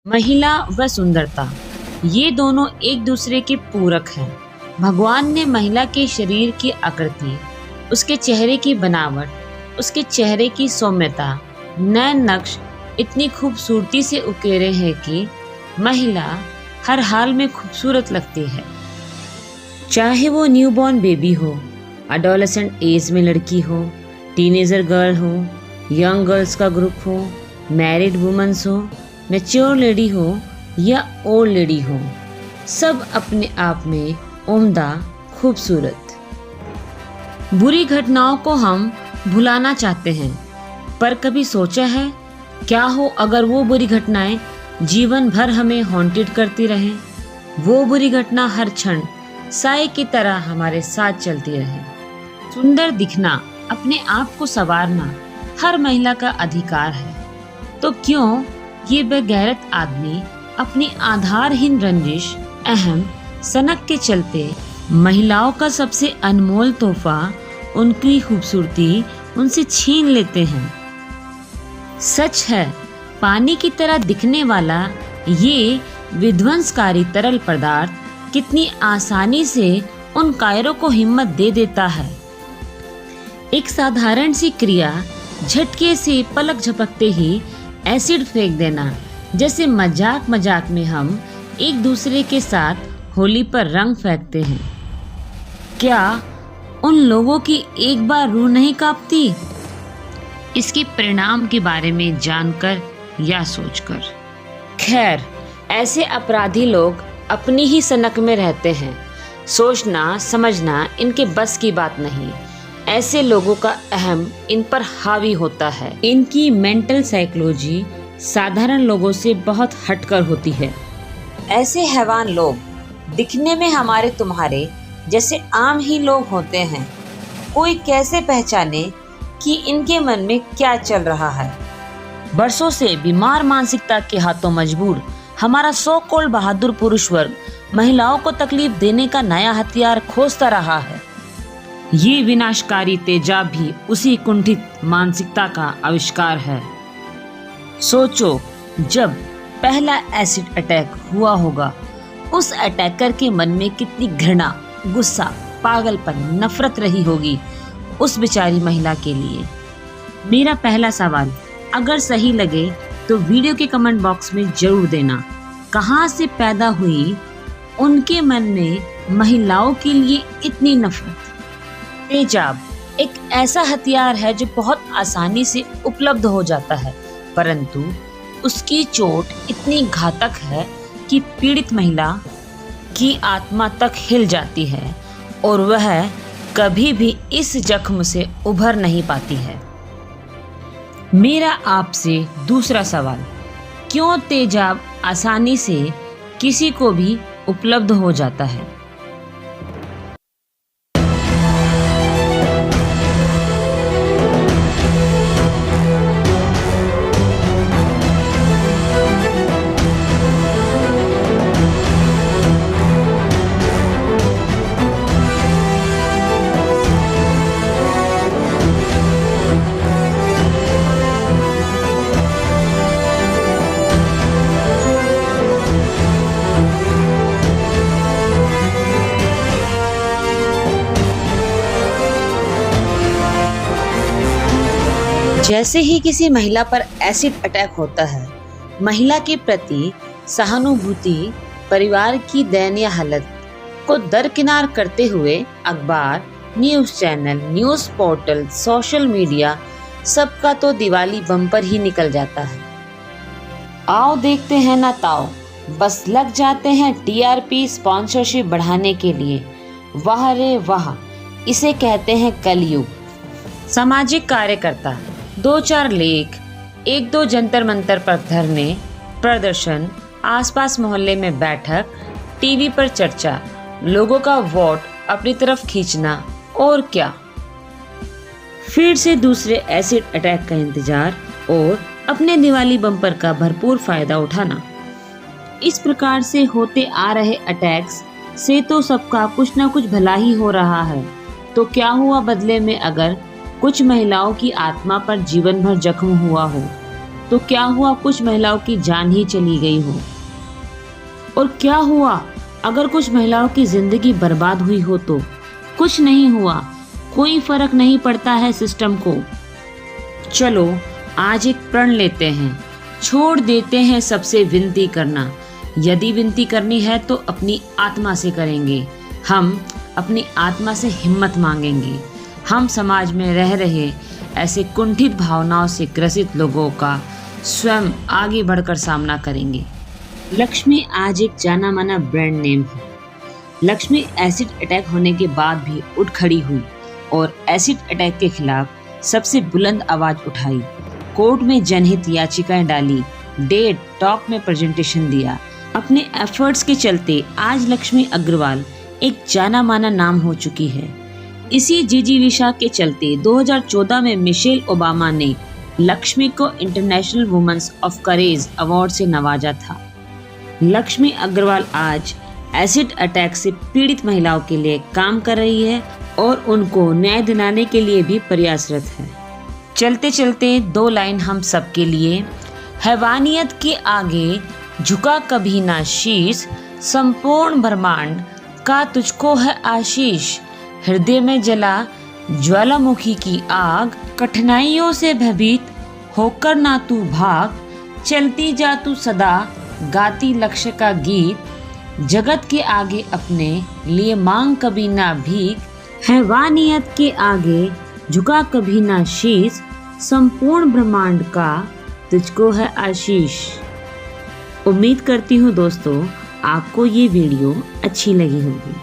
महिला व सुंदरता, ये दोनों एक दूसरे के पूरक हैं। भगवान ने महिला के शरीर की आकृति, उसके चेहरे की बनावट, उसके चेहरे की सौम्यता, नैन नक्श इतनी खूबसूरती से उकेरे हैं कि महिला हर हाल में खूबसूरत लगती है। चाहे वो न्यूबॉर्न बेबी हो, एडोलेसेंट एज में लड़की हो, टीनेजर गर्ल हो, यंग गर्ल्स का ग्रुप हो, मैरिड वुमेन्स हो, मैच्योर लेडी हो या ओल्ड लेडी हो, सब अपने आप में उम्दा, खूबसूरत। बुरी घटनाओं को हम भुलाना चाहते हैं, पर कभी सोचा है क्या हो अगर वो बुरी घटनाएं जीवन भर हमें हॉन्टेड करती रहें? वो बुरी घटना हर क्षण साए की तरह हमारे साथ चलती रहे। सुंदर दिखना, अपने आप को संवारना हर महिला का अधिकार है, तो क्यों ये बेगैरत आदमी अपनी आधारहीन रंजिश, अहम सनक के चलते महिलाओं का सबसे अनमोल तोहफा, उनकी खूबसूरती उनसे छीन लेते हैं। सच है, पानी की तरह दिखने वाला ये विध्वंसकारी तरल पदार्थ कितनी आसानी से उन कायरों को हिम्मत दे देता है। एक साधारण सी क्रिया, झटके से पलक झपकते ही एसिड फेंक देना, जैसे मजाक मजाक में हम एक दूसरे के साथ होली पर रंग फेंकते हैं। क्या उन लोगों की एक बार रूह नहीं कांपती इसके परिणाम के बारे में जानकर या सोचकर? खैर, ऐसे अपराधी लोग अपनी ही सनक में रहते हैं। सोचना समझना इनके बस की बात नहीं। ऐसे लोगों का अहम इन पर हावी होता है। इनकी मेंटल साइकोलॉजी साधारण लोगों से बहुत हटकर होती है। ऐसे हैवान लोग दिखने में हमारे तुम्हारे जैसे आम ही लोग होते हैं। कोई कैसे पहचाने कि इनके मन में क्या चल रहा है? बरसों से बीमार मानसिकता के हाथों मजबूर हमारा सो कॉल्ड बहादुर पुरुष वर्ग महिलाओं को तकलीफ देने का नया हथियार खोजता रहा है। ये विनाशकारी तेजाब भी उसी कुंठित मानसिकता का आविष्कार है। सोचो, जब पहला एसिड अटैक हुआ होगा, उस अटैकर के मन में कितनी घृणा, गुस्सा, पागलपन, नफरत रही होगी उस बेचारी महिला के लिए। मेरा पहला सवाल अगर सही लगे तो वीडियो के कमेंट बॉक्स में जरूर देना। कहाँ से पैदा हुई उनके मन में महिलाओं के लिए इतनी नफरत? तेजाब एक ऐसा हथियार है जो बहुत आसानी से उपलब्ध हो जाता है, परंतु उसकी चोट इतनी घातक है कि पीड़ित महिला की आत्मा तक हिल जाती है और वह कभी भी इस जख्म से उभर नहीं पाती है। मेरा आपसे दूसरा सवाल, क्यों तेजाब आसानी से किसी को भी उपलब्ध हो जाता है? जैसे ही किसी महिला पर एसिड अटैक होता है, महिला के प्रति सहानुभूति, परिवार की दयनीय हालत को दरकिनार करते हुए अखबार, news channel, news portal, social media, सबका तो दिवाली बम्पर ही निकल जाता है। आओ देखते हैं ना ताओ, बस लग जाते हैं टीआरपी, स्पॉन्सरशिप बढ़ाने के लिए। वाह रे वाह, इसे कहते हैं कलयुग। सामाजिक कार्यकर्ता, 2-4 लेख, 1-2 जंतर मंतर पर धरने, प्रदर्शन, आसपास मोहल्ले में बैठक, टीवी पर चर्चा, लोगों का वोट अपनी तरफ खींचना, और क्या, फिर से दूसरे एसिड अटैक का इंतजार और अपने दिवाली बम्पर का भरपूर फायदा उठाना। इस प्रकार से होते आ रहे अटैक्स से तो सबका कुछ ना कुछ भला ही हो रहा है, तो क्या हुआ बदले में अगर कुछ महिलाओं की आत्मा पर जीवन भर जख्म हुआ हो? तो क्या हुआ कुछ महिलाओं की जान ही चली गई हो? और क्या हुआ अगर कुछ महिलाओं की जिंदगी बर्बाद हुई हो? तो कुछ नहीं हुआ, कोई फर्क नहीं पड़ता है सिस्टम को। चलो आज एक प्रण लेते हैं, छोड़ देते हैं सबसे विनती करना। यदि विनती करनी है तो अपनी आत्मा से करेंगे। हम अपनी आत्मा से हिम्मत मांगेंगे। हम समाज में रह रहे ऐसे कुंठित भावनाओं से ग्रसित लोगों का स्वयं आगे बढ़कर सामना करेंगे। लक्ष्मी आज एक जाना माना ब्रांड नेम है। लक्ष्मी एसिड अटैक होने के बाद भी उठ खड़ी हुई और एसिड अटैक के खिलाफ सबसे बुलंद आवाज उठाई, कोर्ट में जनहित याचिकाएं डाली, डेट टॉक में प्रेजेंटेशन दिया। अपने एफर्ट्स के चलते आज लक्ष्मी अग्रवाल एक जाना माना नाम हो चुकी है। इसी जिजीविषा के चलते 2014 में मिशेल ओबामा ने लक्ष्मी को international women's of courage award से नवाजा था। लक्ष्मी अग्रवाल आज एसिड अटैक से पीड़ित महिलाओं के लिए काम कर रही है और उनको न्याय दिलाने के लिए भी प्रयासरत है। चलते चलते दो लाइन हम सबके लिए। हैवानियत के आगे झुका कभी ना शीश, संपूर्ण ब्रह्मांड का तुझको है आशीष। हृदय में जला ज्वालामुखी की आग, कठिनाइयों से भयभीत होकर ना तू भाग। चलती जा तू सदा गाती लक्ष्य का गीत, जगत के आगे अपने लिए मांग कभी ना भीख। हैवानियत के आगे झुका कभी ना शीश, संपूर्ण ब्रह्मांड का तुझको है आशीष। उम्मीद करती हूँ दोस्तों आपको ये वीडियो अच्छी लगी होगी।